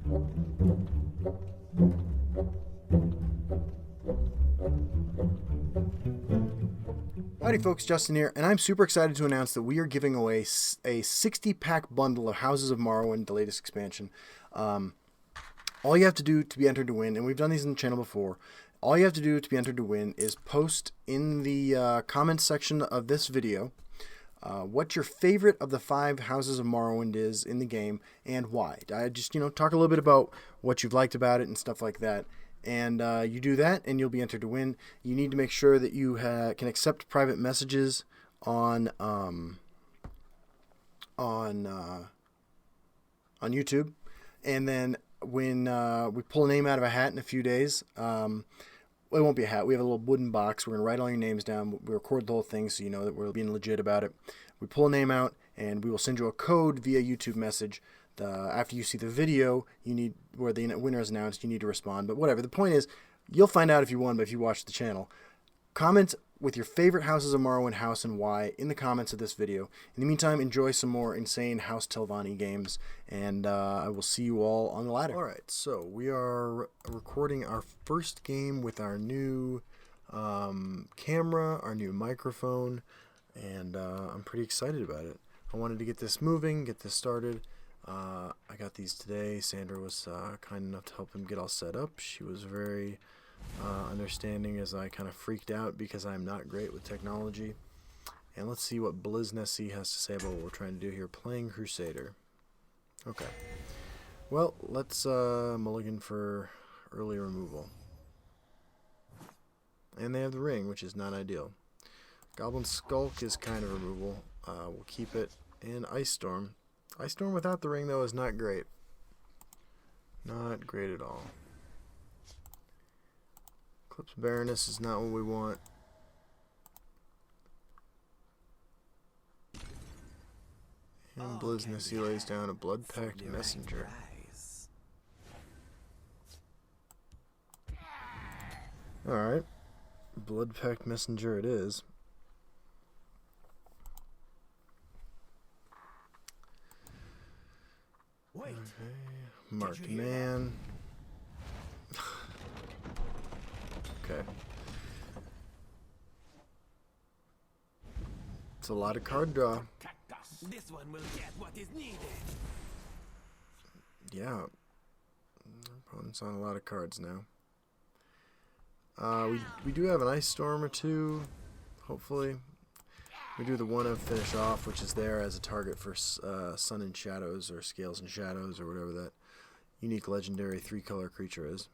Howdy folks, Justin here, and I'm super excited to announce that we are giving away a 60-pack bundle of Houses of Morrowind, the latest expansion. All you have to do to be entered to win, and we've done these on the channel before, all you have to do to be entered to win is post in the comments section of this video what your favorite of the 5 Houses of Morrowind is in the game and why. I just, talk a little bit about what you've liked about it and stuff like that. And you do that, and you'll be entered to win. You need to make sure that you can accept private messages on YouTube. And then when we pull a name out of a hat in a few days, well, it won't be a hat. We have a little wooden box. We're going to write all your names down. We record the whole thing so you know that we're being legit about it. We pull a name out, and we will send you a code via YouTube message. After you see the video, where the winner is announced, you need to respond. But whatever. The point is, you'll find out if you won, but if you watch the channel. Comment with your favorite Houses of Morrowind house and why in the comments of this video. In the meantime, enjoy some more insane House Telvanni games, and I will see you all on the ladder. Alright, so we are recording our first game with our new camera, our new microphone, and I'm pretty excited about it. I wanted to get this moving, get this started. I got these today. Sandra was kind enough to help him get all set up. She was very understanding as I kind of freaked out because I'm not great with technology. And let's see what Bliznessi has to say about what we're trying to do here. Playing Crusader. Okay. Well, let's mulligan for early removal. And they have the ring, which is not ideal. Goblin Skulk is kind of removal. We'll keep it. And Ice Storm. Ice Storm without the ring, though, is not great. Not great at all. Eclipse Baroness is not what we want. And Bliznessi lays down a Blood-Packed Messenger. Alright. Blood-Packed Messenger it is. Okay. Marked Man. Okay. It's a lot of card draw. This one will get what is needed. Yeah. Our opponent's on a lot of cards now. We do have an Ice Storm or two, hopefully. We do the one of finish off, which is there as a target for Sun and Shadows, or Scales and Shadows, or whatever that unique legendary 3-color creature is.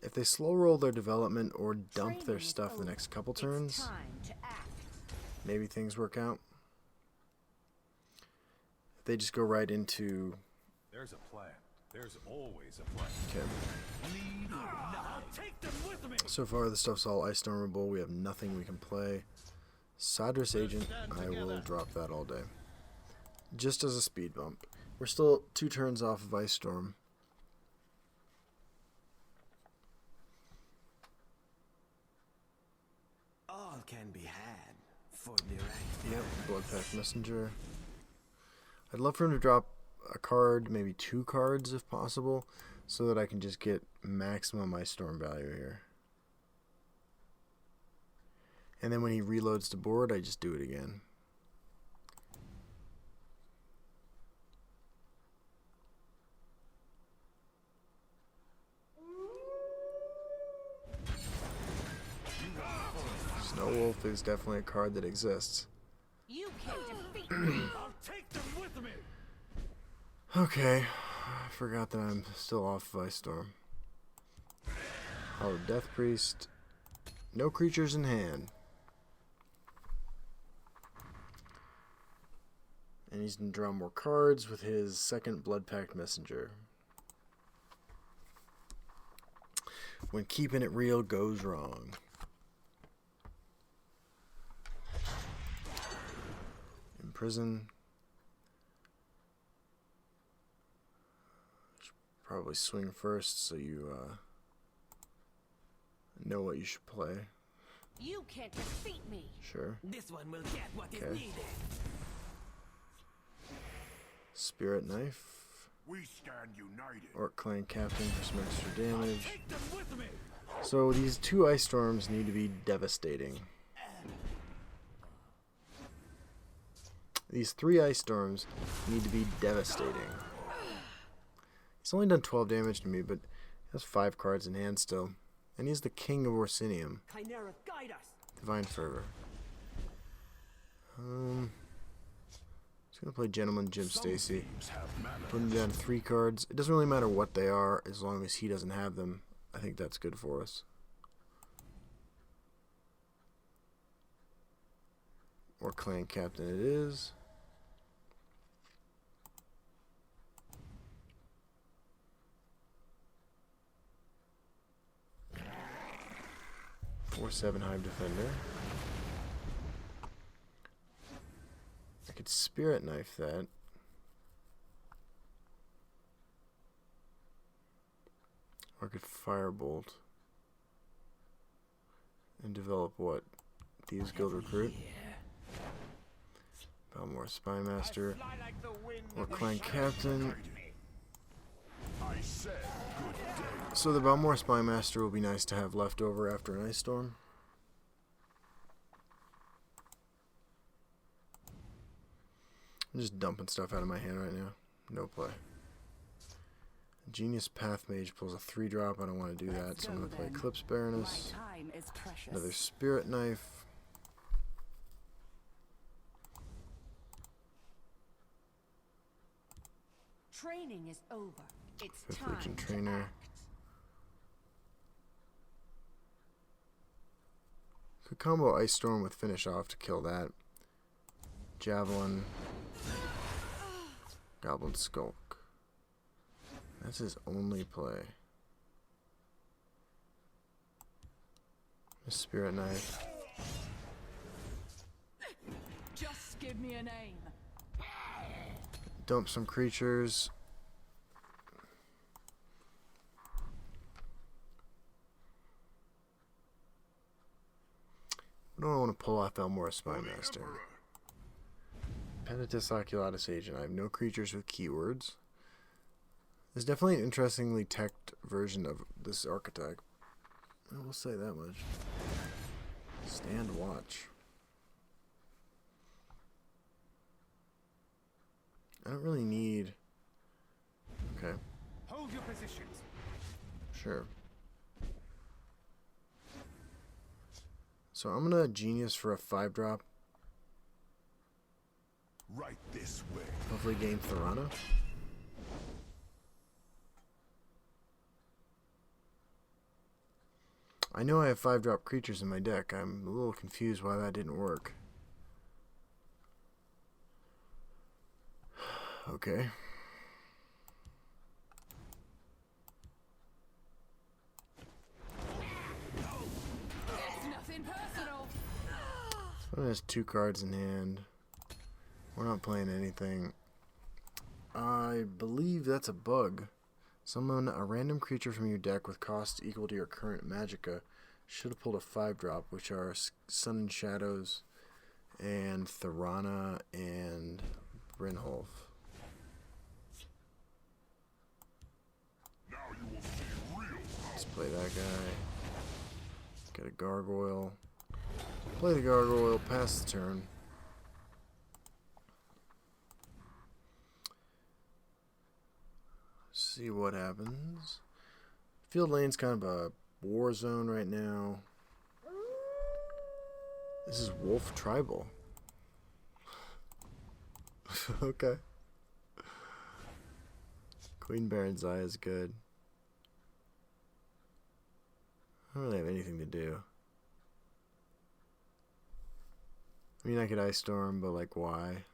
If they slow roll their development or dump their stuff the next couple turns, maybe things work out. If they just go right into... There's a plan. There's always a plan. Okay. Take them with me. So far, the stuff's all Ice Stormable. We have nothing we can play. Sadris Agent, I will drop that all day. Just as a speed bump. We're still 2 turns off of Ice Storm. All can be had for the right. Yep, Blood-Packed Messenger. I'd love for him to drop a card, maybe 2 cards if possible, so that I can just get maximum Ice Storm value here. And then when he reloads the board, I just do it again. Snow Wolf is definitely a card that exists. You can't defeat me. I'll take them with me. Okay, I forgot that I'm still off of Ice Storm. Hallowed Death Priest. No creatures in hand. And he's going to draw more cards with his second Blood-Packed Messenger. When keeping it real goes wrong. Imprison. Should probably swing first so you know what you should play. You can't defeat me. Sure. This one will get what is Okay. needed. Spirit Knife. We stand united. Orc Clan Captain for some extra damage. So these 2 Ice Storms need to be devastating. These 3 Ice Storms need to be devastating. He's only done 12 damage to me, but he has 5 cards in hand still. And he's the King of Orsinium. Chimera, guide us. Divine Fervor. Just gonna play Gentleman Jim Stacy. Put him down 3 cards. It doesn't really matter what they are, as long as he doesn't have them. I think that's good for us. Or Clan Captain it is. Or 7 Hive Defender. I could Spirit Knife that. Or I could Firebolt. And develop what? Thieves Guild Recruit. Balmore Spymaster. Or Clan Captain. I said good day. So the Balmore Spymaster will be nice to have left over after an Ice Storm. I'm just dumping stuff out of my hand right now. No play. Genius Path Mage pulls a 3-drop. I don't want to do that, so I'm going to play Eclipse Baroness. Another Spirit Knife. Training is over. It's 5th time Legion to Trainer. act. Could combo Ice Storm with Finish Off to kill that. Javelin. Goblin Skulk. That's his only play. A Spirit Knife. Just give me a name. Dump some creatures. What do I want to pull off Elmore Spymaster? Penitus Oculatus Agent. I have no creatures with keywords. There's definitely an interestingly teched version of this archetype. I will say that much. Stand watch. I don't really need... Okay. Hold your positions. Sure. So I'm gonna Genius for a 5-drop. Right this way. Hopefully gain Thorana. I know I have 5-drop creatures in my deck. I'm a little confused why that didn't work. Okay. It's nothing personal. Someone has 2 cards in hand. We're not playing anything. I believe that's a bug. Summon a random creature from your deck with cost equal to your current magicka. Should have pulled a 5-drop, which are Sun and Shadows, and Thorana, and Brynholf. Now you will see real. Let's play that guy. Get a Gargoyle. Play the Gargoyle, pass the turn. See what happens. Field lane's kind of a war zone right now. This is Wolf Tribal. Okay. Queen Baron's Eye is good. I don't really have anything to do. I mean, I could Ice Storm, but like, why?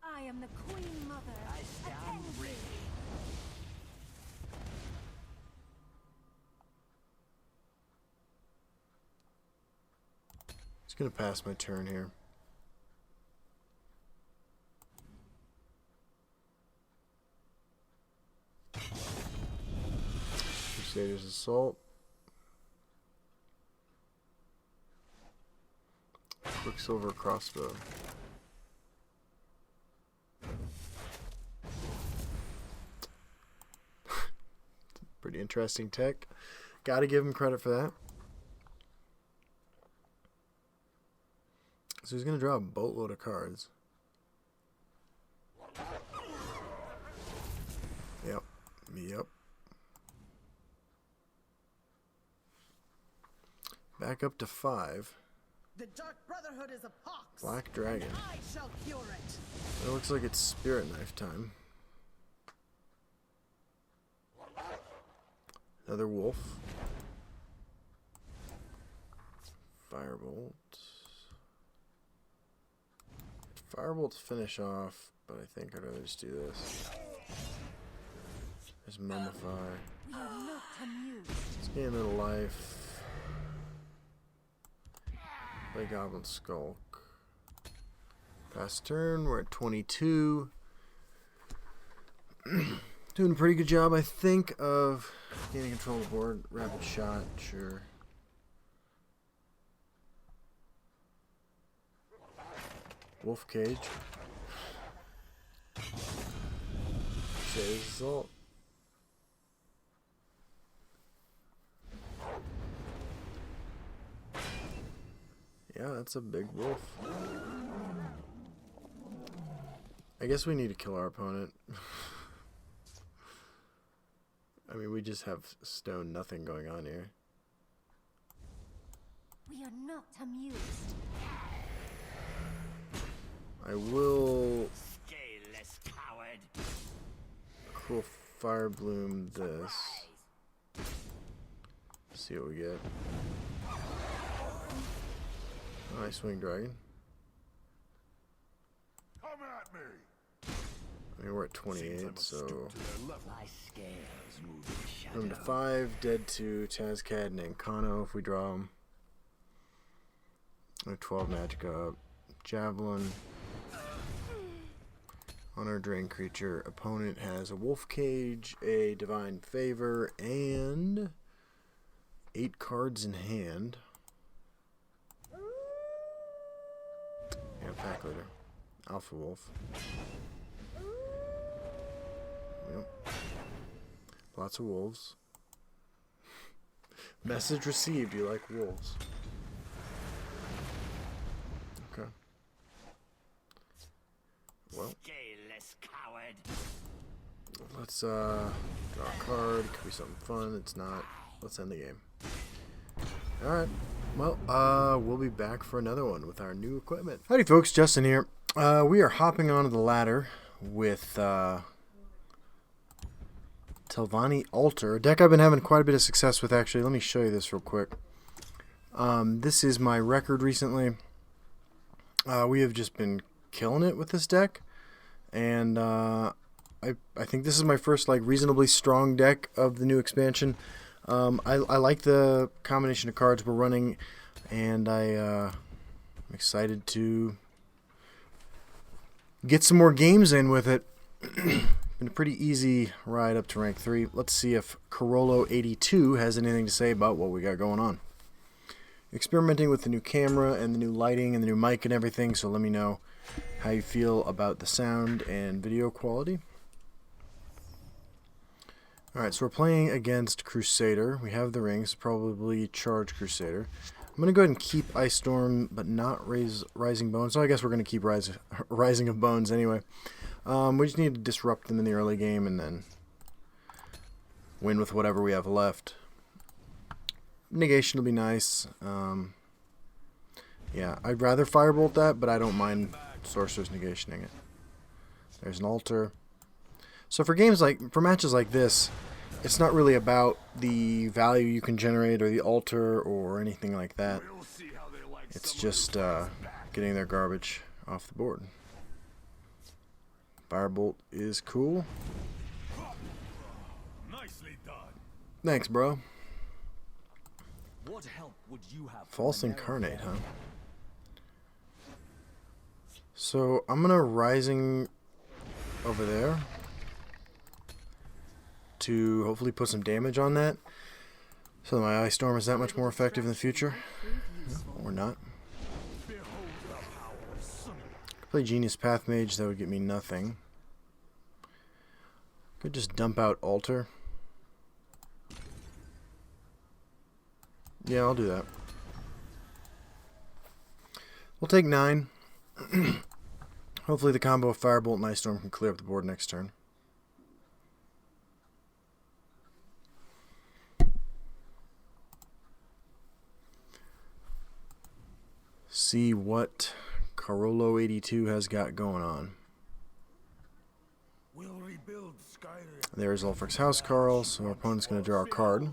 I am the Queen Mother. Attend me. Just gonna pass my turn here. Crusader's Assault. Quicksilver Crossbow. Pretty interesting tech. Gotta give him credit for that. So he's gonna draw a boatload of cards. Yep. Yep. Back up to 5. The Dark Brotherhood is a pox. Black Dragon. I shall cure it. It looks like it's Spirit Knife time. Another wolf. Firebolt. Firebolts finish off, but I think I'd rather just do this. There's Mummify. We are not amused. Let's gain a little life. Play Goblin Skulk. Past turn, we're at 22. Doing a pretty good job, I think, of gaining control of the board. Rapid shot, sure. Wolf Cage. Shay's Assault. Yeah, that's a big wolf. I guess we need to kill our opponent. I mean, we just have stone nothing going on here. We are not amused. I will Scaleless coward. Cruel Fire Bloom this. See what we get. Nice Winged Dragon. Come at me. I mean, we're at Seems I 28, must so stoop to their level. My scales move in shadow. room to 5, dead to Tazcad and Ancano if we draw them. 12 magic up. Javelin. On our drain creature, opponent has a Wolf Cage, a Divine Favor, and 8 cards in hand. Yeah, pack leader. Alpha Wolf. Yep. Lots of wolves. Message received, you like wolves. Okay. Well, Scaleless coward. let's draw a card. Could be something fun. It's not. Let's end the game. Alright. Well, we'll be back for another one with our new equipment. Howdy folks, Justin here. We are hopping onto the ladder with Telvanni Altar, a deck I've been having quite a bit of success with actually. Let me show you this real quick. This is my record recently. We have just been killing it with this deck, and I think this is my first like reasonably strong deck of the new expansion. I like the combination of cards we're running, and I'm excited to get some more games in with it. Been a pretty easy ride up to rank 3. Let's see if Carollo82 has anything to say about what we got going on. Experimenting with the new camera and the new lighting and the new mic and everything, so let me know how you feel about the sound and video quality. Alright, so we're playing against Crusader. We have the rings, probably charge Crusader. I'm going to go ahead and keep Ice Storm, but not Rising Bones. So I guess we're going to keep Rising of Bones anyway. We just need to disrupt them in the early game and then win with whatever we have left. Negation will be nice. Yeah, I'd rather Firebolt that, but I don't mind Sorcerer's negationing it. There's an altar. So for matches like this, it's not really about the value you can generate or the altar or anything like that. We'll see how they like It's some of just those getting their garbage off the board. Firebolt is cool. nicely done. Thanks, bro. What help would you have? False Incarnate, huh? So I'm gonna Rising over there to hopefully put some damage on that, so that my Ice Storm is that much more effective in the future, or not. Could play Genius Path Mage, that would get me nothing. Could just dump out Altar. Yeah, I'll do that. We'll take 9. Hopefully the combo of Firebolt and Ice Storm can clear up the board next turn. See what Carolo82 has got going on. We'll rebuild Skyrim. There's Ulfric's Housecarl, so our opponent's going to draw a card.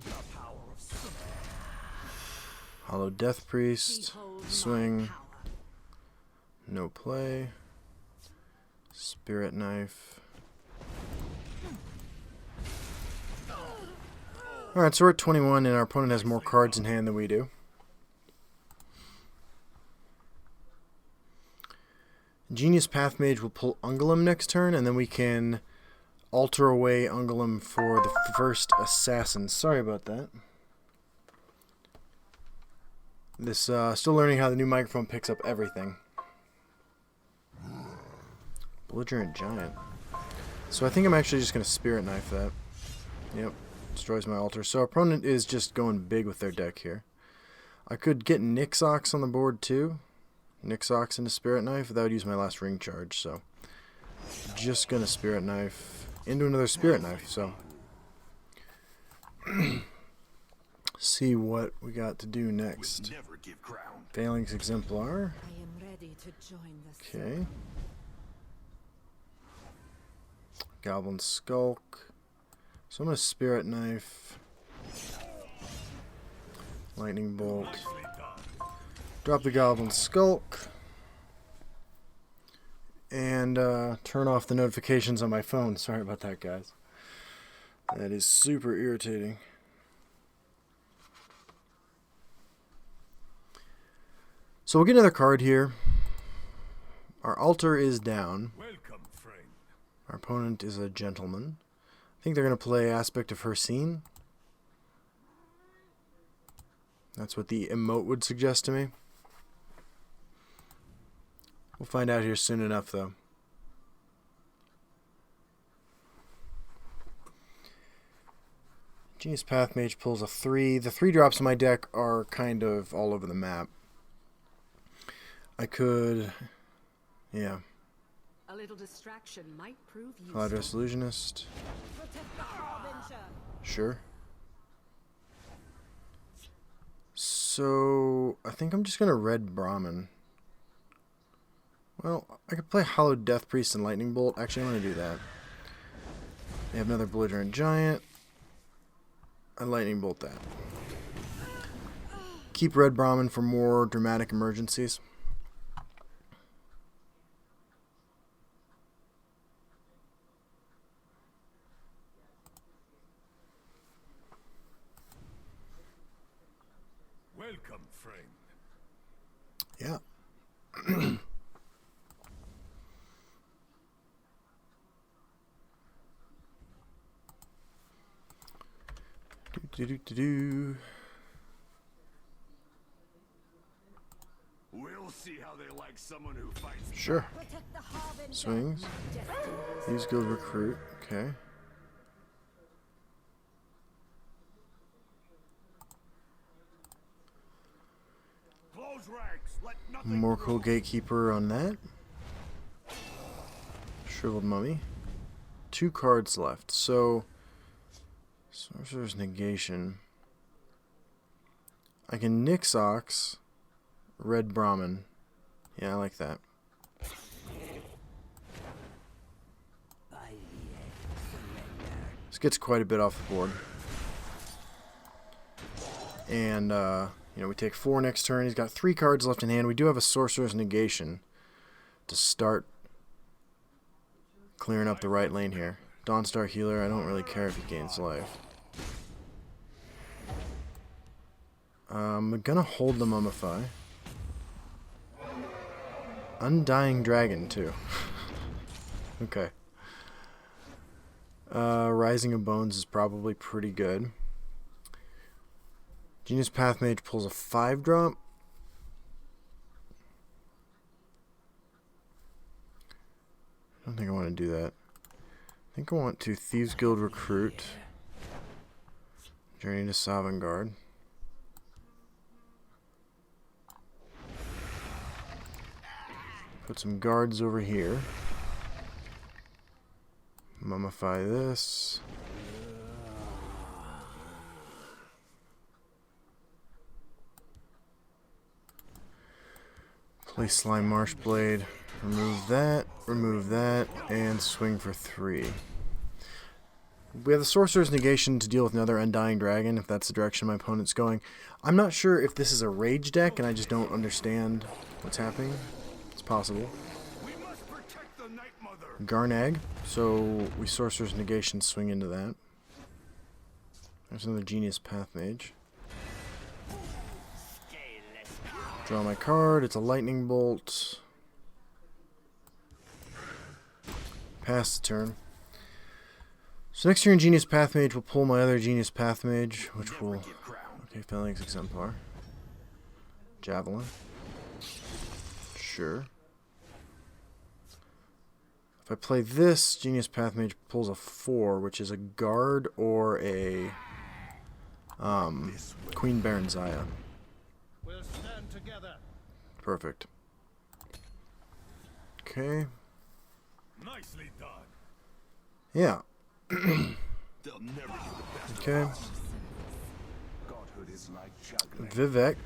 Hollow Death Priest, swing, no play, Spirit Knife. Alright, so we're at 21 and our opponent has more cards in hand than we do. Genius Pathmage will pull Ungolem next turn, and then we can alter away Ungolem for the first assassin. Sorry about that. This still learning how the new microphone picks up everything. Belligerent Giant. So I think I'm actually just going to Spirit Knife that. Yep, destroys my altar. So our opponent is just going big with their deck here. I could get Nixox on the board too. Nixox into Spirit Knife. That would use my last ring charge, so just going to Spirit Knife into another Spirit Knife, so see what we got to do next. Never give ground. Phalanx Exemplar. I am ready to join the Okay. Goblin Skulk. So I'm going to Spirit Knife. Lightning Bolt. Nicely done. Drop the Goblin Skulk. And turn off the notifications on my phone. Sorry about that, guys. That is super irritating. So we'll get another card here. Our altar is down. Welcome, friend. Our opponent is a gentleman. I think they're going to play Aspect of Hercene. That's what the emote would suggest to me. We'll find out here soon enough, though. Genius Pathmage pulls a 3. The 3 drops in my deck are kind of all over the map. I could... yeah. A little distraction might prove useful. Cloud Dress Illusionist. Protect the Harbinger. Sure. So, I think I'm just going to Red Brahmin. Well, I could play Hallowed Death Priest and Lightning Bolt. Actually, I'm going to do that. They have another Belligerent Giant. I Lightning Bolt that. Keep Red Brahmin for more dramatic emergencies. Welcome, friend. Yeah. do. We'll see how they like someone who fights. Sure. Protect the Harbinger. Swings. Use Guild Recruit. Okay. Close ranks. Let nothing More through. cool Gatekeeper on that. Shriveled Mummy. 2 cards left. So, Sorcerer's Negation. I can Nixox, Red Brahmin. Yeah, I like that. This gets quite a bit off the board. And, you know, we take 4 next turn. He's got 3 cards left in hand. We do have a Sorcerer's Negation to start clearing up the right lane here. Dawnstar Healer, I don't really care if he gains life. I'm gonna hold the Mummify. Undying Dragon, too. Okay. Rising of Bones is probably pretty good. Genius Pathmage pulls a 5-drop. I don't think I want to do that. I think I want to Thieves Guild Recruit. Journey to Sovngarde. Put some guards over here. Mummify this. Play Slime Marsh Blade. Remove that, and swing for 3. We have the Sorcerer's Negation to deal with another Undying Dragon, if that's the direction my opponent's going. I'm not sure if this is a rage deck, and I just don't understand what's happening. It's possible. We must protect the Night Mother. Garnag, so we Sorcerer's Negation swing into that. There's another Genius Path Mage. Draw my card, it's a Lightning Bolt. Pass the turn. So next turn, Genius Path Mage will pull my other Genius Path Mage, which will... Okay, Phalanx Exemplar. Javelin. Sure. If I play this, Genius Path Mage pulls a 4, which is a Guard or a Queen Baron Zaya. We'll stand together. Perfect. Okay. Nicely done. Yeah. They'll never get the best. Okay. Godhood is like juggling. Vivek.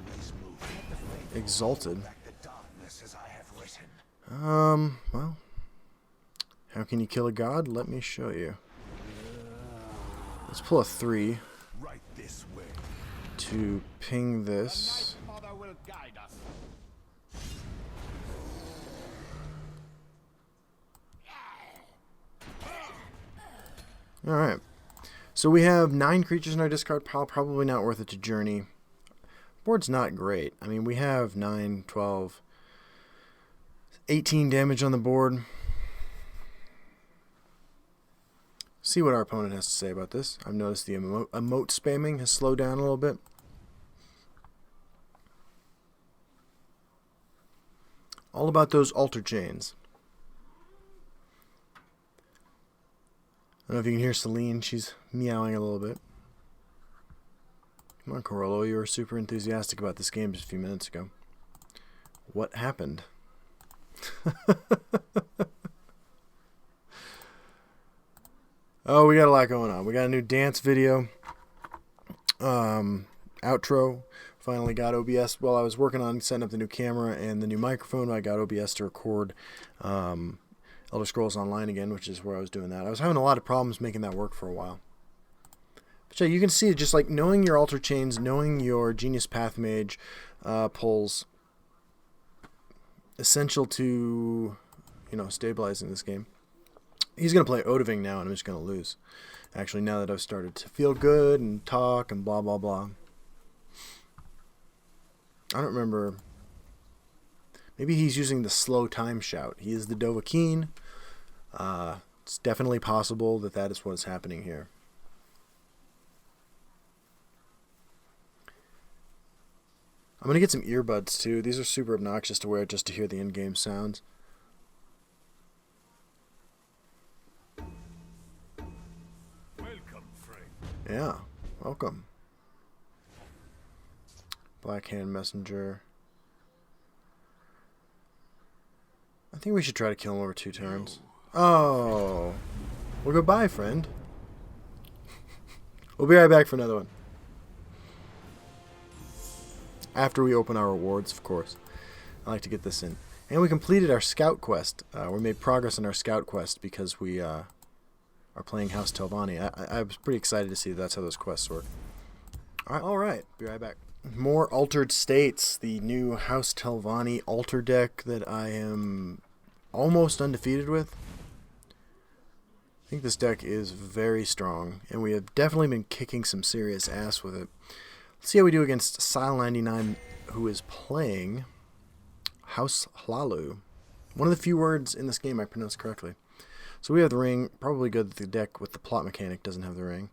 Always moving. Exalted. Back the darkness as I have written. Well. How can you kill a god? Let me show you. Let's pull a 3 Right this way. to ping this. Mother will guide us. Alright. So we have 9 creatures in our discard pile. Probably not worth it to journey. Board's not great. I mean, we have 9, 12, 18 damage on the board. See what our opponent has to say about this. I've noticed the emote spamming has slowed down a little bit. All about those altar chains. I don't know if you can hear Celine. She's meowing a little bit. Come on, Corollo. You were super enthusiastic about this game just a few minutes ago. What happened? Oh, we got a lot going on. We got a new dance video. Outro. Finally got OBS. Well, I was working on setting up the new camera and the new microphone. I got OBS to record Elder Scrolls Online again, which is where I was doing that. I was having a lot of problems making that work for a while. But yeah, you can see just like knowing your altar chains, knowing your Genius Path Mage pulls, essential to, stabilizing this game. He's going to play Odoving now, and I'm just going to lose. Actually, now that I've started to feel good and talk and blah, blah, blah. I don't remember. Maybe he's using the slow time shout. He is the Dovahkiin. It's definitely possible that that is what's happening here. I'm going to get some earbuds, too. These are super obnoxious to wear just to hear the in-game sounds. Welcome, friend. Yeah, welcome. Black Hand Messenger. I think we should try to kill him over 2 turns. Oh. Well, goodbye, friend. We'll be right back for another one. After we open our rewards, of course. I like to get this in. And we completed our scout quest. We made progress on our scout quest because we are playing House Telvanni. I was pretty excited to see that's how those quests work. All right. Be right back. More Altered States, the new House Telvanni altar deck that I am almost undefeated with. I think this deck is very strong, and we have definitely been kicking some serious ass with it. Let's see how we do against Sile99, who is playing House Hlalu. One of the few words in this game I pronounced correctly. So we have the ring. Probably good that the deck with the plot mechanic doesn't have the ring.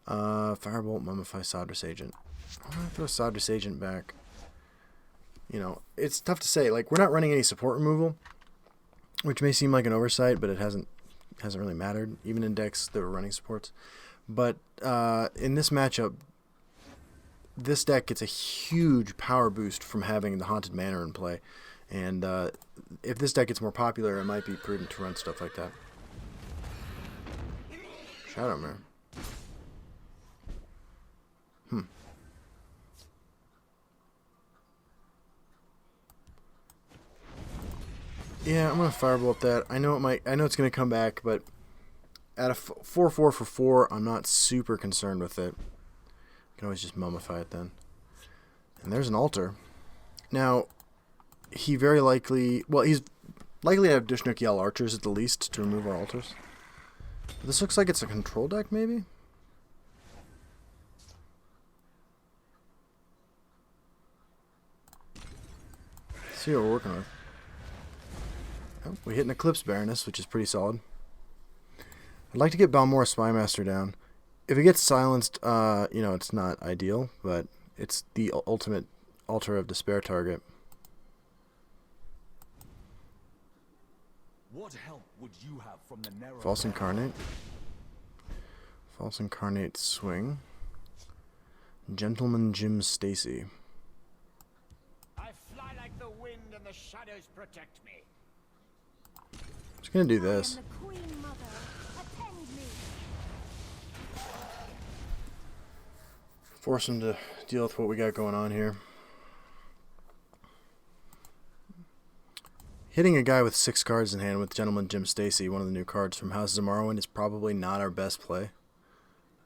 Firebolt, Mummify, Sodris Agent. I'm going to throw Sodris Agent back. It's tough to say. Like, we're not running any support removal, which may seem like an oversight, but it hasn't really mattered, even in decks that were running supports. But in this matchup, this deck gets a huge power boost from having the Haunted Manor in play. And if this deck gets more popular, it might be prudent to run stuff like that. Shadow Mirror. Yeah, I'm gonna fireball up that. I know it might. I know it's gonna come back, but at a 4/4 for 4, I'm not super concerned with it. I can always just mummify it then. And there's an altar. Now, he very likely. Well, he's likely to have Dishnook Yell archers at the least to remove our altars. But this looks like it's a control deck, maybe. Let's see what we're working with. Oh, we hit an Eclipse Baroness, which is pretty solid. I'd like to get Balmora Spymaster down. If it gets silenced, you know, it's not ideal, but it's the ultimate Altar of Despair target. What help would you have from the narrow False Incarnate. False Incarnate swing. Gentleman Jim Stacy. I fly like the wind and the shadows protect me. Just gonna do this. I am the Queen Mother. Attend me. Force him to deal with what we got going on here. Hitting a guy with 6 cards in hand with Gentleman Jim Stacy, one of the new cards from Houses of Morrowind, is probably not our best play.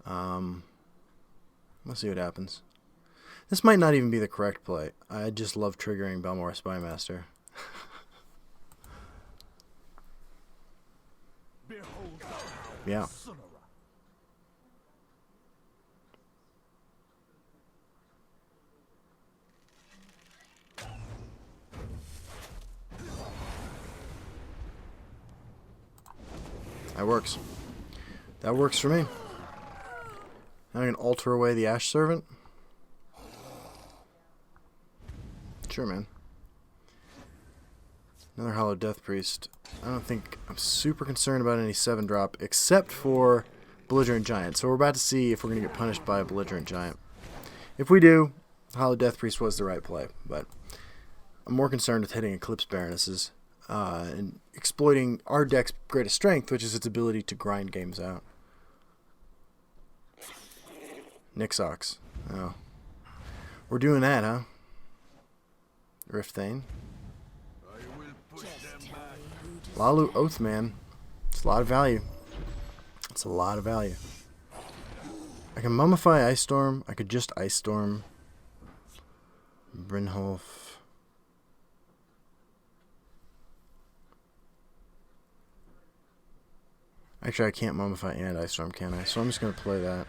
Let's see what happens. This might not even be the correct play. I just love triggering Balmora Spymaster. Behold, Yeah. Sonora. That works. That works for me. Now I can alter away the Ash Servant. Sure, man. Another Hollow Death Priest. I don't think I'm super concerned about any 7-drop, except for Belligerent Giant. So we're about to see if we're going to get punished by a Belligerent Giant. If we do, Hollow Death Priest was the right play, but I'm more concerned with hitting Eclipse Baronesses and exploiting our deck's greatest strength, which is its ability to grind games out. Nixox. Oh. We're doing that, huh? Rift Thane. Lalu Oathman. It's a lot of value. It's a lot of value. I can Mummify Ice Storm. I could just Ice Storm. Brynholf. Actually, I can't Mummify and Ice Storm, can I? So I'm just going to play that.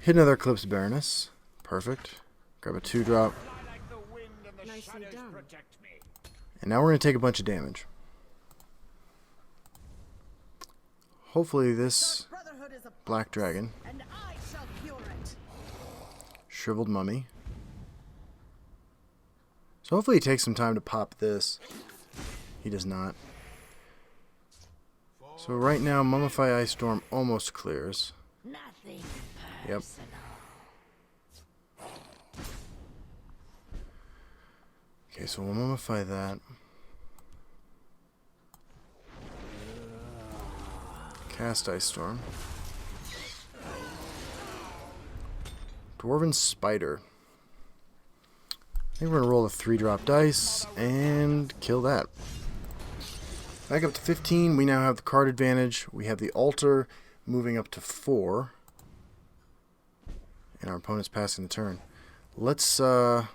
Hit another Eclipse Baroness. Perfect. Grab a 2-drop. Nicely done. And now we're going to take a bunch of damage. Hopefully this Brotherhood is a Black Dragon. and I shall cure it. Shriveled Mummy. So hopefully he takes some time to pop this. He does not. So right now, Mummify Ice Storm almost clears. Nothing. Yep. Okay, so we'll Mummify that. Cast Ice Storm. Dwarven Spider. I think we're going to roll a 3-drop dice and kill that. Back up to 15. We now have the card advantage. We have the altar moving up to 4. And our opponent's passing the turn. Let's What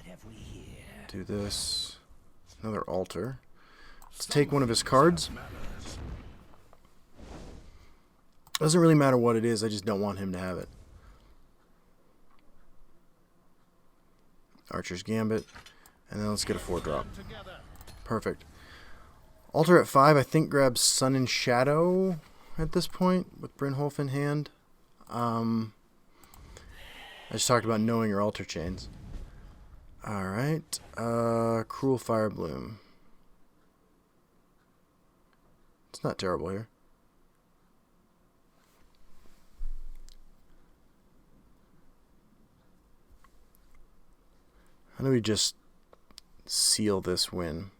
have we here? do this. Another altar. Let's take one of his cards. Doesn't really matter what it is, I just don't want him to have it. Archer's Gambit. And then let's get a 4-drop. Perfect. Altar at 5, I think grabs Sun and Shadow at this point with Brynholf in hand. I just talked about knowing your altar chains. Alright. Cruel Fire Bloom. It's not terrible here. How do we just seal this win?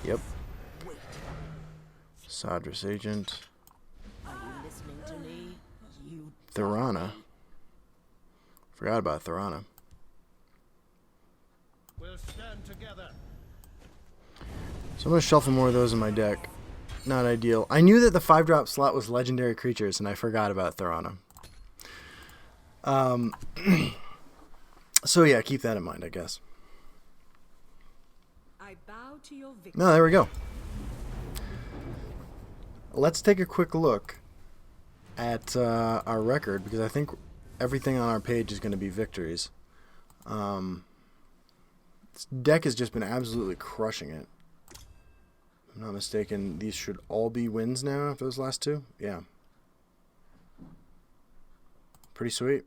Yep. Sadras agent. Are you listening to me? You Thorana. Forgot about Thorana. We'll stand together. So I'm going to shuffle more of those in my deck. Not ideal. I knew that the 5-drop slot was legendary creatures, and I forgot about Thorana. So yeah, keep that in mind, I guess. I bow to your victory. No, there we go. Let's take a quick look at our record, because I think everything on our page is going to be victories. This deck has just been absolutely crushing it. If I'm not mistaken, these should all be wins now after those last two. Yeah. Pretty sweet.